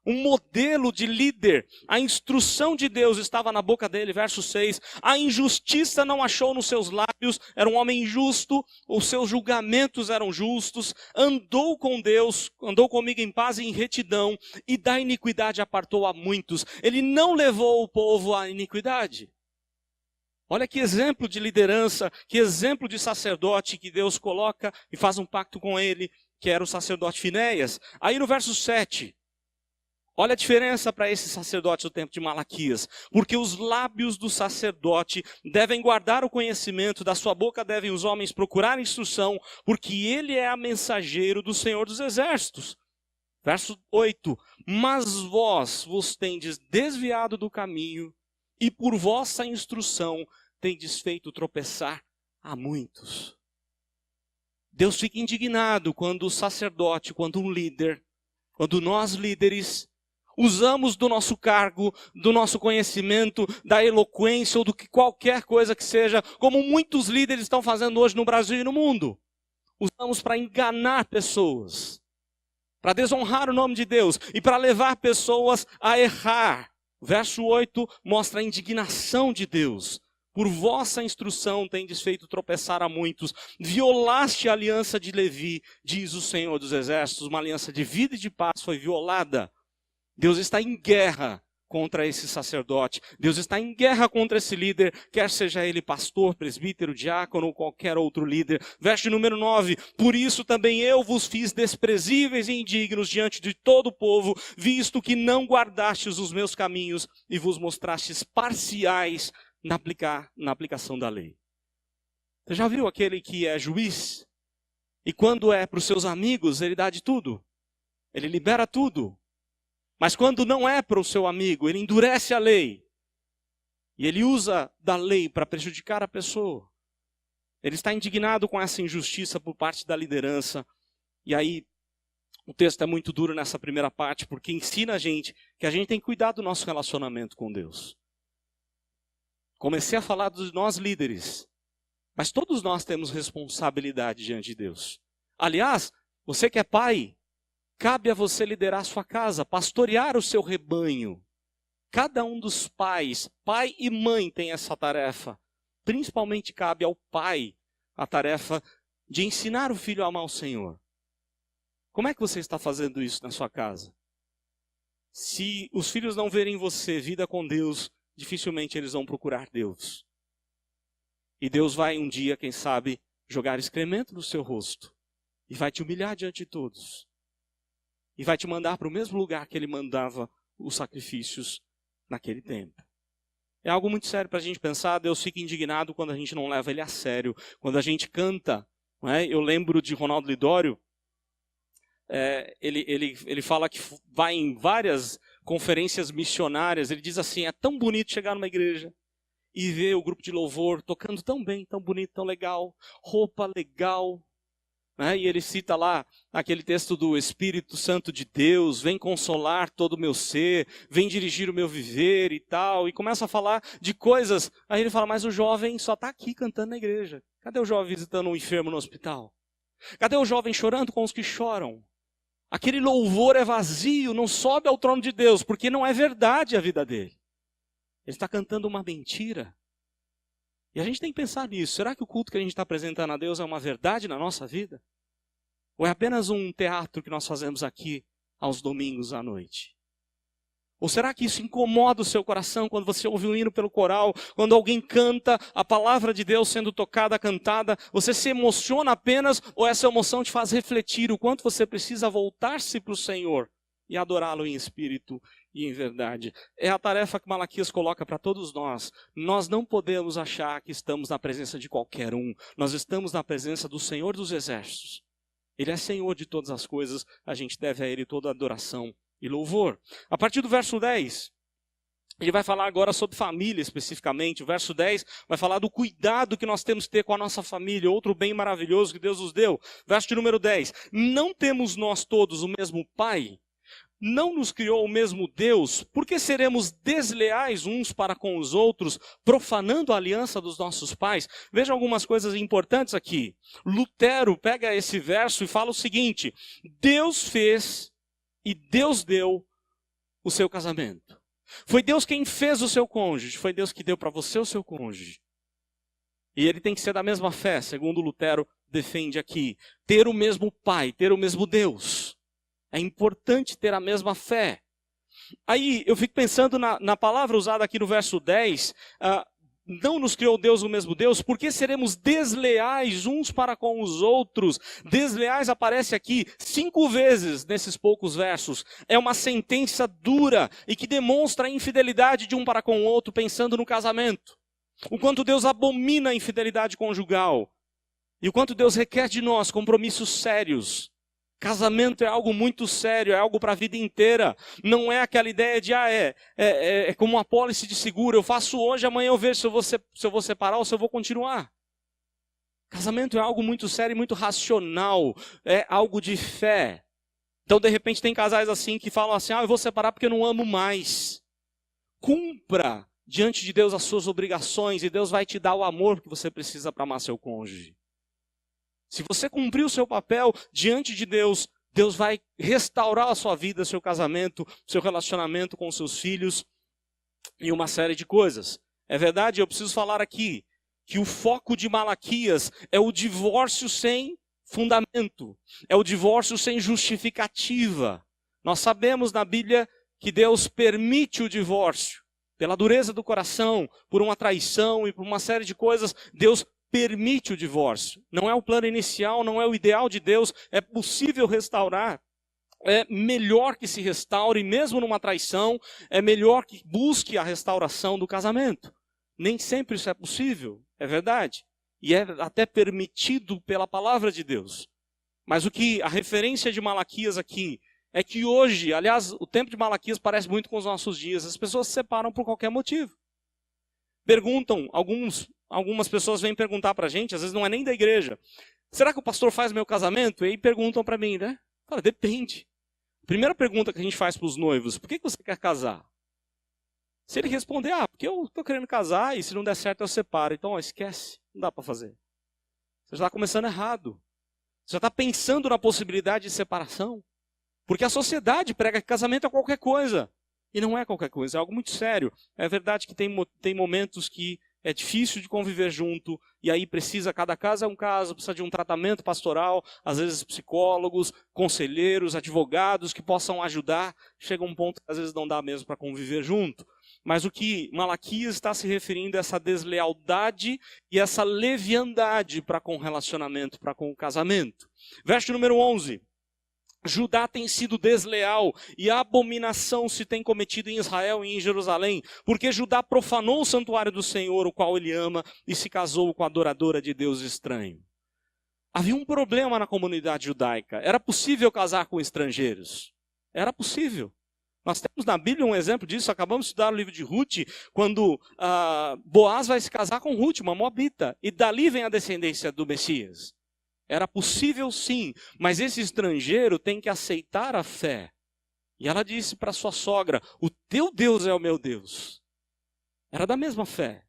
Um modelo de líder. A instrução de Deus estava na boca dele, verso 6. A injustiça não achou nos seus lábios. Era um homem justo. Os seus julgamentos eram justos. Andou com Deus, andou comigo em paz e em retidão. E da iniquidade apartou a muitos. Ele não levou o povo à iniquidade. Olha que exemplo de liderança, que exemplo de sacerdote que Deus coloca e faz um pacto com ele, que era o sacerdote Finéias. Aí no verso 7... olha a diferença para esse sacerdote do tempo de Malaquias. Porque os lábios do sacerdote devem guardar o conhecimento, da sua boca devem os homens procurar instrução, porque ele é a mensageiro do Senhor dos Exércitos. Verso 8. Mas vós vos tendes desviado do caminho, e por vossa instrução tendes feito tropeçar a muitos. Deus fica indignado quando o sacerdote, quando um líder, quando nós líderes usamos do nosso cargo, do nosso conhecimento, da eloquência ou do que qualquer coisa que seja, como muitos líderes estão fazendo hoje no Brasil e no mundo. Usamos para enganar pessoas, para desonrar o nome de Deus e para levar pessoas a errar. Verso 8 mostra a indignação de Deus. Por vossa instrução tendes feito tropeçar a muitos. Violaste a aliança de Levi, diz o Senhor dos Exércitos. Uma aliança de vida e de paz foi violada. Deus está em guerra contra esse sacerdote. Deus está em guerra contra esse líder, quer seja ele pastor, presbítero, diácono ou qualquer outro líder. Verso número 9. Por isso também eu vos fiz desprezíveis e indignos diante de todo o povo, visto que não guardastes os meus caminhos e vos mostrastes parciais na aplicação da lei. Você já viu aquele que é juiz? E quando é para os seus amigos, ele dá de tudo. Ele libera tudo. Mas quando não é para o seu amigo, ele endurece a lei. E ele usa da lei para prejudicar a pessoa. Ele está indignado com essa injustiça por parte da liderança. E aí, o texto é muito duro nessa primeira parte, porque ensina a gente que a gente tem que cuidar do nosso relacionamento com Deus. Comecei a falar de nós líderes, mas todos nós temos responsabilidade diante de Deus. Aliás, você que é pai, cabe a você liderar a sua casa, pastorear o seu rebanho. Cada um dos pais, pai e mãe, tem essa tarefa. Principalmente cabe ao pai a tarefa de ensinar o filho a amar o Senhor. Como é que você está fazendo isso na sua casa? Se os filhos não verem em você vida com Deus, dificilmente eles vão procurar Deus. E Deus vai um dia, quem sabe, jogar excremento no seu rosto. E vai te humilhar diante de todos. E vai te mandar para o mesmo lugar que ele mandava os sacrifícios naquele tempo. É algo muito sério para a gente pensar. Deus fica indignado quando a gente não leva ele a sério. Quando a gente canta. Não é? Eu lembro de Ronaldo Lidório. Ele fala que vai em várias conferências missionárias. Ele diz assim, é tão bonito chegar numa igreja e ver o grupo de louvor tocando tão bem, tão bonito, tão legal. Roupa legal. E ele cita lá aquele texto do Espírito Santo de Deus, vem consolar todo o meu ser, vem dirigir o meu viver e tal, e começa a falar de coisas. Aí ele fala, mas o jovem só está aqui cantando na igreja. Cadê o jovem visitando um enfermo no hospital? Cadê o jovem chorando com os que choram? Aquele louvor é vazio, não sobe ao trono de Deus, porque não é verdade a vida dele. Ele está cantando uma mentira. E a gente tem que pensar nisso. Será que o culto que a gente está apresentando a Deus é uma verdade na nossa vida? Ou é apenas um teatro que nós fazemos aqui aos domingos à noite? Ou será que isso incomoda o seu coração quando você ouve um hino pelo coral, quando alguém canta a palavra de Deus sendo tocada, cantada, você se emociona apenas ou essa emoção te faz refletir o quanto você precisa voltar-se para o Senhor e adorá-lo em espírito e em verdade? É a tarefa que Malaquias coloca para todos nós. Nós não podemos achar que estamos na presença de qualquer um. Nós estamos na presença do Senhor dos Exércitos. Ele é Senhor de todas as coisas, a gente deve a Ele toda adoração e louvor. A partir do verso 10, ele vai falar agora sobre família especificamente. O verso 10 vai falar do cuidado que nós temos que ter com a nossa família, outro bem maravilhoso que Deus nos deu. Verso de número 10, não temos nós todos o mesmo Pai? Não nos criou o mesmo Deus? Por que seremos desleais uns para com os outros, profanando a aliança dos nossos pais? Veja algumas coisas importantes aqui. Lutero pega esse verso e fala o seguinte: Deus fez e Deus deu o seu casamento. Foi Deus quem fez o seu cônjuge, foi Deus que deu para você o seu cônjuge. E ele tem que ser da mesma fé, segundo Lutero defende aqui. Ter o mesmo Pai, ter o mesmo Deus. É importante ter a mesma fé. Aí eu fico pensando na palavra usada aqui no verso 10. Não nos criou Deus o mesmo Deus, por que seremos desleais uns para com os outros? Desleais aparece aqui 5 vezes nesses poucos versos. É uma sentença dura e que demonstra a infidelidade de um para com o outro, pensando no casamento. O quanto Deus abomina a infidelidade conjugal. E o quanto Deus requer de nós compromissos sérios. Casamento é algo muito sério, é algo para a vida inteira. Não é aquela ideia de, é como uma apólice de seguro. Eu faço hoje, amanhã eu vejo se eu vou separar ou se eu vou continuar. Casamento é algo muito sério e muito racional, é algo de fé. Então, de repente, tem casais assim que falam assim, eu vou separar porque eu não amo mais. Cumpra diante de Deus as suas obrigações e Deus vai te dar o amor que você precisa para amar seu cônjuge. Se você cumprir o seu papel diante de Deus, Deus vai restaurar a sua vida, seu casamento, seu relacionamento com seus filhos e uma série de coisas. É verdade, eu preciso falar aqui que o foco de Malaquias é o divórcio sem fundamento, é o divórcio sem justificativa. Nós sabemos na Bíblia que Deus permite o divórcio. Pela dureza do coração, por uma traição e por uma série de coisas, Deus permite o divórcio. Não é o plano inicial, não é o ideal de Deus, é possível restaurar. É melhor que se restaure, mesmo numa traição, é melhor que busque a restauração do casamento. Nem sempre isso é possível, é verdade. E é até permitido pela palavra de Deus. Mas o que a referência de Malaquias aqui é que hoje, aliás, o tempo de Malaquias parece muito com os nossos dias. As pessoas se separam por qualquer motivo. Perguntam, algumas pessoas vêm perguntar para a gente, às vezes não é nem da igreja. Será que o pastor faz meu casamento? E aí perguntam para mim, né? Fala, depende. Primeira pergunta que a gente faz para os noivos, por que você quer casar? Se ele responder, porque eu estou querendo casar e se não der certo eu separo. Então, esquece, não dá para fazer. Você já está começando errado. Você já está pensando na possibilidade de separação. Porque a sociedade prega que casamento é qualquer coisa. E não é qualquer coisa, é algo muito sério. É verdade que tem momentos que é difícil de conviver junto, e aí cada caso é um caso, precisa de um tratamento pastoral, às vezes psicólogos, conselheiros, advogados que possam ajudar. Chega um ponto que às vezes não dá mesmo para conviver junto. Mas o que Malaquias está se referindo é essa deslealdade e essa leviandade para com o relacionamento, para com o casamento. Verso número 11. Judá tem sido desleal e a abominação se tem cometido em Israel e em Jerusalém, porque Judá profanou o santuário do Senhor, o qual ele ama, e se casou com a adoradora de Deus estranho. Havia um problema na comunidade judaica. Era possível casar com estrangeiros. Era possível. Nós temos na Bíblia um exemplo disso. Acabamos de estudar o livro de Ruth, quando Boaz vai se casar com Ruth, uma moabita, e dali vem a descendência do Messias. Era possível sim, mas esse estrangeiro tem que aceitar a fé. E ela disse para sua sogra, o teu Deus é o meu Deus. Era da mesma fé.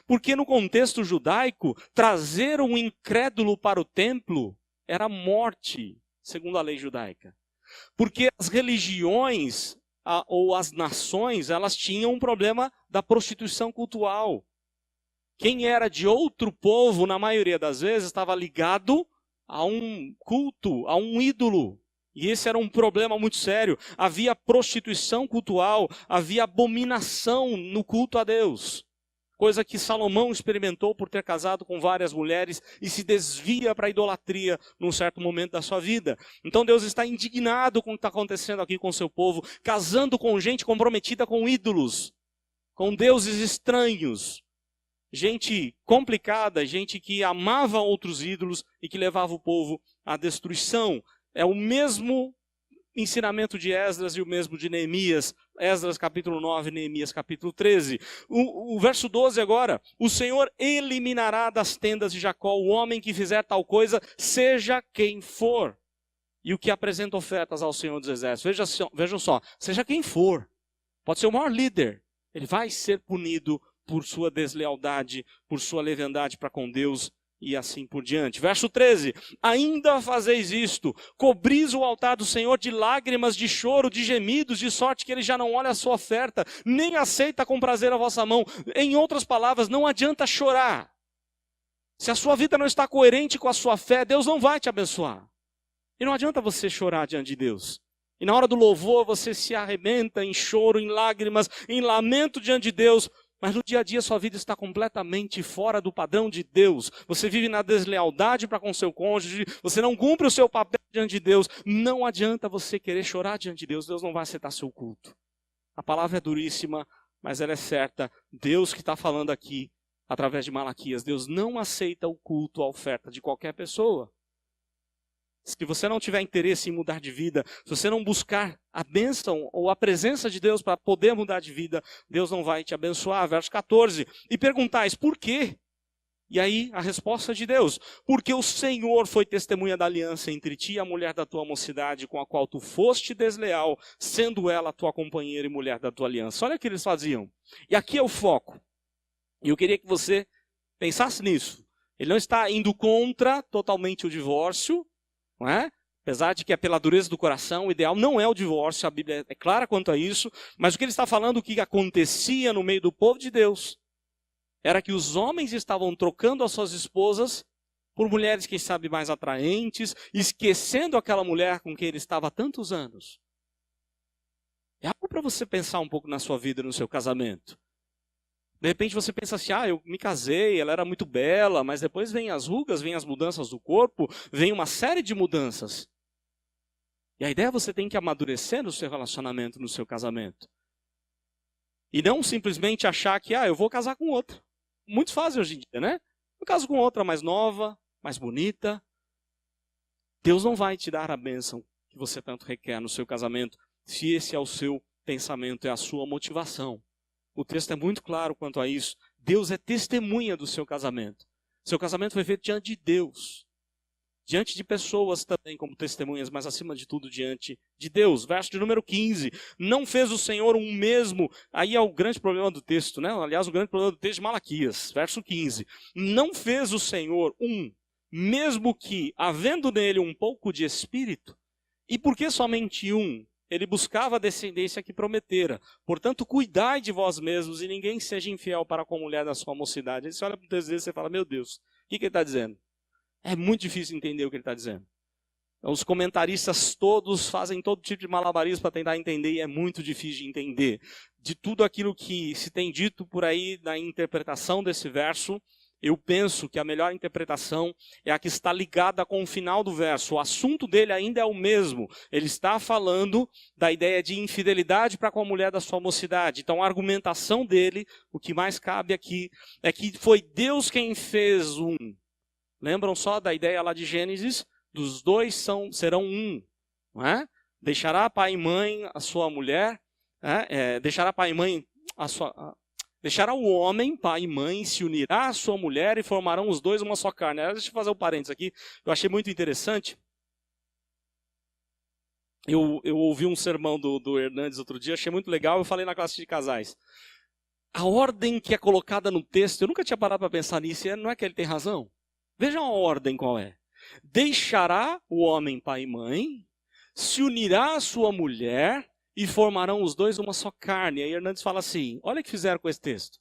Porque no contexto judaico, trazer um incrédulo para o templo era morte, segundo a lei judaica. Porque as religiões ou as nações, elas tinham um problema da prostituição cultural. Quem era de outro povo, na maioria das vezes, estava ligado a um culto, a um ídolo. E esse era um problema muito sério. Havia prostituição cultural, havia abominação no culto a Deus. Coisa que Salomão experimentou por ter casado com várias mulheres e se desvia para a idolatria num certo momento da sua vida. Então Deus está indignado com o que está acontecendo aqui com o seu povo, casando com gente comprometida com ídolos, com deuses estranhos. Gente complicada, gente que amava outros ídolos e que levava o povo à destruição. É o mesmo ensinamento de Esdras e o mesmo de Neemias. Esdras capítulo 9, Neemias capítulo 13. O verso 12 agora. O Senhor eliminará das tendas de Jacó o homem que fizer tal coisa, seja quem for. E o que apresenta ofertas ao Senhor dos Exércitos. Vejam só, seja quem for. Pode ser o maior líder. Ele vai ser punido por sua deslealdade, por sua leviandade para com Deus e assim por diante. Verso 13, ainda fazeis isto, cobris o altar do Senhor de lágrimas, de choro, de gemidos, de sorte que ele já não olha a sua oferta, nem aceita com prazer a vossa mão. Em outras palavras, não adianta chorar. Se a sua vida não está coerente com a sua fé, Deus não vai te abençoar. E não adianta você chorar diante de Deus. E na hora do louvor você se arrebenta em choro, em lágrimas, em lamento diante de Deus, mas no dia a dia sua vida está completamente fora do padrão de Deus. Você vive na deslealdade para com seu cônjuge, você não cumpre o seu papel diante de Deus. Não adianta você querer chorar diante de Deus, Deus não vai aceitar seu culto. A palavra é duríssima, mas ela é certa. Deus que está falando aqui, através de Malaquias, Deus não aceita o culto, a oferta de qualquer pessoa. Se você não tiver interesse em mudar de vida, se você não buscar a bênção ou a presença de Deus para poder mudar de vida, Deus não vai te abençoar. Verso 14. E perguntais, por quê? E aí a resposta de Deus: porque o Senhor foi testemunha da aliança entre ti e a mulher da tua mocidade, com a qual tu foste desleal, sendo ela a tua companheira e mulher da tua aliança. Olha o que eles faziam. E aqui é o foco. E eu queria que você pensasse nisso. Ele não está indo contra totalmente o divórcio, não é? Apesar de que é pela dureza do coração, o ideal não é o divórcio, a Bíblia é clara quanto a isso, mas o que ele está falando, o que acontecia no meio do povo de Deus, era que os homens estavam trocando as suas esposas por mulheres, quem sabe, mais atraentes, esquecendo aquela mulher com quem ele estava há tantos anos. É algo para você pensar um pouco na sua vida, no seu casamento. De repente você pensa assim, eu me casei, ela era muito bela, mas depois vem as rugas, vem as mudanças do corpo, vem uma série de mudanças. E a ideia é você tem que amadurecer no seu relacionamento, no seu casamento. E não simplesmente achar que, eu vou casar com outra. Muitos fazem hoje em dia, né? Eu caso com outra mais nova, mais bonita. Deus não vai te dar a bênção que você tanto requer no seu casamento, se esse é o seu pensamento, é a sua motivação. O texto é muito claro quanto a isso. Deus é testemunha do seu casamento. Seu casamento foi feito diante de Deus. Diante de pessoas também como testemunhas, mas acima de tudo diante de Deus. Verso de número 15. Não fez o Senhor um mesmo... Aí é o grande problema do texto, né? Aliás, o grande problema do texto de Malaquias. Verso 15. Não fez o Senhor um, mesmo que, havendo nele um pouco de espírito, e por que somente um? Ele buscava a descendência que prometera. Portanto, cuidai de vós mesmos e ninguém seja infiel para com a mulher da sua mocidade. Aí você olha para o texto dele e você fala, meu Deus, o que ele está dizendo? É muito difícil entender o que ele está dizendo. Os comentaristas todos fazem todo tipo de malabarismo para tentar entender e é muito difícil de entender. De tudo aquilo que se tem dito por aí na interpretação desse verso, eu penso que a melhor interpretação é a que está ligada com o final do verso. O assunto dele ainda é o mesmo. Ele está falando da ideia de infidelidade para com a mulher da sua mocidade. Então a argumentação dele, o que mais cabe aqui, é que foi Deus quem fez um. Lembram só da ideia lá de Gênesis? Dos dois serão um. Não é? Deixará pai e mãe a sua mulher, deixará pai e mãe a sua... Deixará o homem, pai e mãe, se unirá à sua mulher e formarão os dois uma só carne. Deixa eu fazer um parênteses aqui, eu achei muito interessante. Eu ouvi um sermão do Hernandes outro dia, achei muito legal, eu falei na classe de casais. A ordem que é colocada no texto, eu nunca tinha parado para pensar nisso, não é que ele tem razão? Vejam a ordem qual é. Deixará o homem, pai e mãe, se unirá à sua mulher e formarão os dois uma só carne. Aí Hernandes fala assim, olha o que fizeram com esse texto.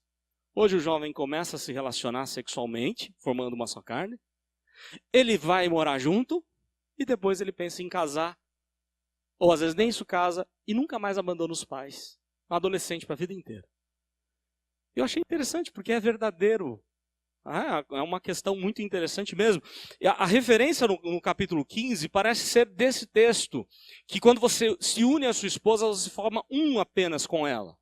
Hoje o jovem começa a se relacionar sexualmente, formando uma só carne. Ele vai morar junto e depois ele pensa em casar. Ou às vezes nem isso casa e nunca mais abandona os pais. Um adolescente para a vida inteira. Eu achei interessante porque é verdadeiro. É uma questão muito interessante mesmo. A referência no capítulo 15 parece ser desse texto, que quando você se une à sua esposa, você forma um apenas com ela.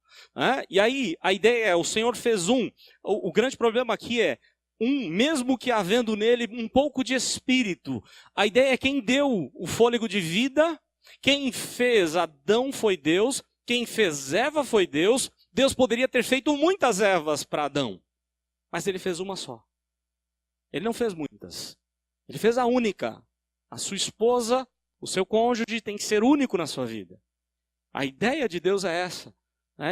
E aí, a ideia é, o Senhor fez um. O grande problema aqui é, mesmo que havendo nele um pouco de espírito. A ideia é quem deu o fôlego de vida, quem fez Adão foi Deus, quem fez Eva foi Deus. Deus poderia ter feito muitas Evas para Adão. Mas ele fez uma só. Ele não fez muitas. Ele fez a única. A sua esposa, o seu cônjuge tem que ser único na sua vida. A ideia de Deus é essa.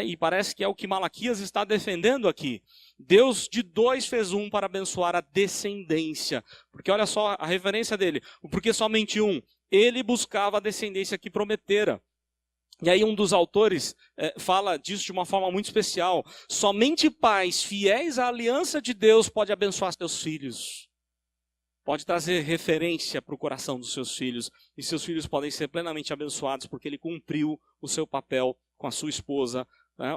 E parece que é o que Malaquias está defendendo aqui. Deus de dois fez um para abençoar a descendência. Porque olha só a referência dele. Porque somente um. Ele buscava a descendência que prometera. E aí um dos autores fala disso de uma forma muito especial. Somente pais fiéis à aliança de Deus pode abençoar seus filhos. Pode trazer referência para o coração dos seus filhos. E seus filhos podem ser plenamente abençoados porque ele cumpriu o seu papel com a sua esposa,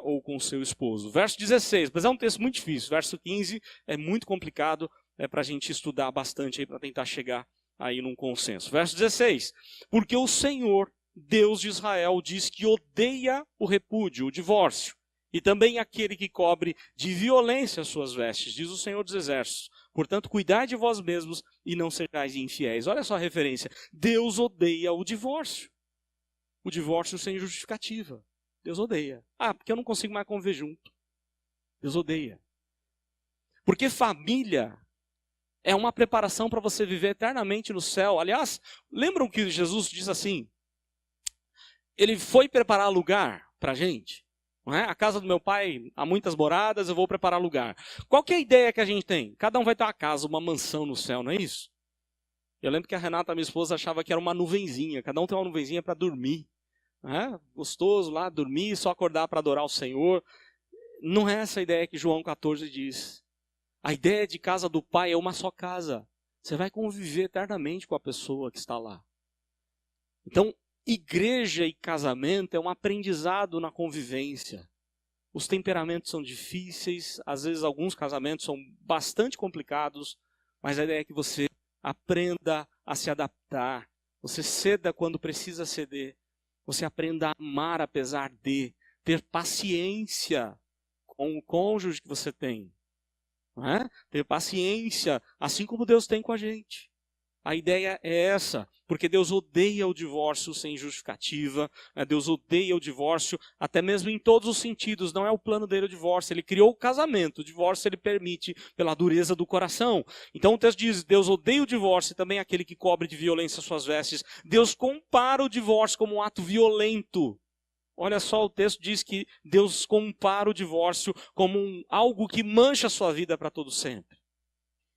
ou com o seu esposo. Verso 16, mas é um texto muito difícil. Verso 15 é muito complicado para a gente estudar bastante para tentar chegar aí num consenso. Verso 16, porque o Senhor, Deus de Israel, diz que odeia o repúdio, o divórcio, e também aquele que cobre de violência as suas vestes, diz o Senhor dos Exércitos. Portanto, cuidai de vós mesmos e não sejais infiéis. Olha só a referência. Deus odeia o divórcio. O divórcio sem justificativa. Deus odeia. Porque eu não consigo mais conviver junto. Deus odeia. Porque família É uma preparação para você viver eternamente no céu. Aliás, lembram que Jesus diz assim, ele foi preparar lugar para a gente. Não é? A casa do meu pai há muitas moradas, eu vou preparar lugar. Qual que é a ideia que a gente tem? Cada um vai ter uma casa, uma mansão no céu, não é isso? Eu lembro que a Renata, minha esposa, achava que era uma nuvenzinha. Cada um tem uma nuvenzinha para dormir. Não é? Gostoso lá, dormir, só acordar para adorar o Senhor. Não é essa a ideia que João 14 diz. A ideia de casa do pai é uma só casa. Você vai conviver eternamente com a pessoa que está lá. Então, igreja e casamento é um aprendizado na convivência. Os temperamentos são difíceis, às vezes alguns casamentos são bastante complicados, mas a ideia é que você aprenda a se adaptar, você ceda quando precisa ceder, você aprenda a amar apesar de, ter paciência com o cônjuge que você tem, não é? Ter paciência, assim como Deus tem com a gente. A ideia é essa, porque Deus odeia o divórcio sem justificativa, né? Deus odeia o divórcio, até mesmo em todos os sentidos, não é o plano dele o divórcio, ele criou o casamento, o divórcio ele permite pela dureza do coração. Então o texto diz, Deus odeia o divórcio e também aquele que cobre de violência suas vestes. Deus compara o divórcio como um ato violento. Olha só, o texto diz que Deus compara o divórcio como algo que mancha a sua vida para todo sempre.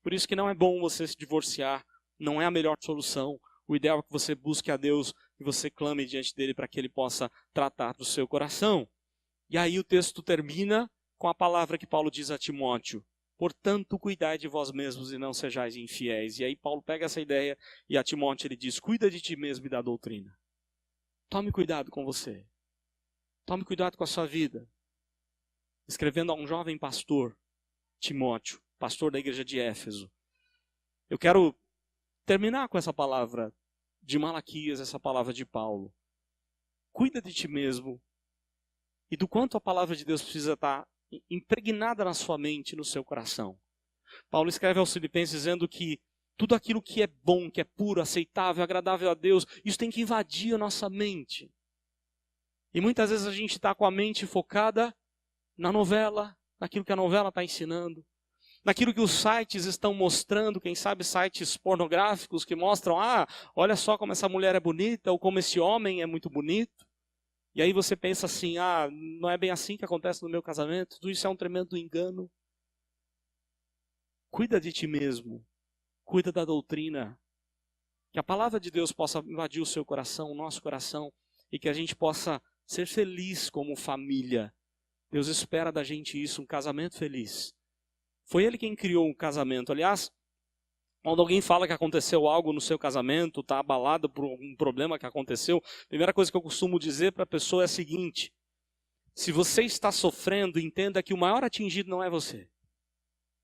Por isso que não é bom você se divorciar. Não é a melhor solução. O ideal é que você busque a Deus e você clame diante dele para que ele possa tratar do seu coração. E aí o texto termina com a palavra que Paulo diz a Timóteo. Portanto, cuidai de vós mesmos e não sejais infiéis. E aí Paulo pega essa ideia e a Timóteo ele diz, cuida de ti mesmo e da doutrina. Tome cuidado com você. Tome cuidado com a sua vida. Escrevendo a um jovem pastor, Timóteo, pastor da igreja de Éfeso. Eu quero terminar com essa palavra de Malaquias, essa palavra de Paulo. Cuida de ti mesmo e do quanto a palavra de Deus precisa estar impregnada na sua mente, no seu coração. Paulo escreve aos Filipenses dizendo que tudo aquilo que é bom, que é puro, aceitável, agradável a Deus, isso tem que invadir a nossa mente. E muitas vezes a gente está com a mente focada na novela, naquilo que a novela está ensinando, naquilo que os sites estão mostrando, quem sabe sites pornográficos que mostram, olha só como essa mulher é bonita, ou como esse homem é muito bonito. E aí você pensa assim, não é bem assim que acontece no meu casamento, tudo isso é um tremendo engano. Cuida de ti mesmo, cuida da doutrina, que a palavra de Deus possa invadir o seu coração, o nosso coração, e que a gente possa ser feliz como família. Deus espera da gente isso, um casamento feliz. Foi ele quem criou um casamento. Aliás, quando alguém fala que aconteceu algo no seu casamento, está abalado por algum problema que aconteceu, a primeira coisa que eu costumo dizer para a pessoa é a seguinte: se você está sofrendo, entenda que o maior atingido não é você.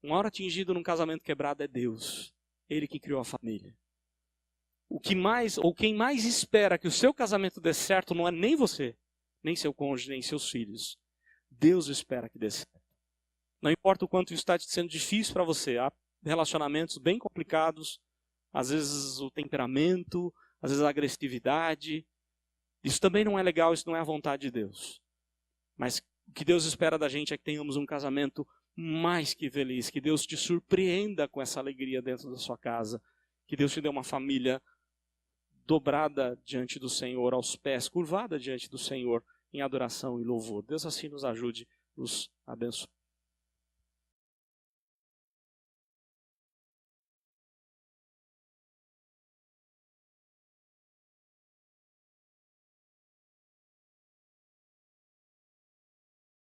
O maior atingido num casamento quebrado é Deus. Ele que criou a família. Quem mais espera que o seu casamento dê certo não é nem você, nem seu cônjuge, nem seus filhos. Deus espera que dê certo. Não importa o quanto isso está sendo difícil para você. Há relacionamentos bem complicados. Às vezes o temperamento, às vezes a agressividade. Isso também não é legal, isso não é a vontade de Deus. Mas o que Deus espera da gente é que tenhamos um casamento mais que feliz. Que Deus te surpreenda com essa alegria dentro da sua casa. Que Deus te dê uma família dobrada diante do Senhor, aos pés, curvada diante do Senhor, em adoração e louvor. Deus assim nos ajude, nos abençoe.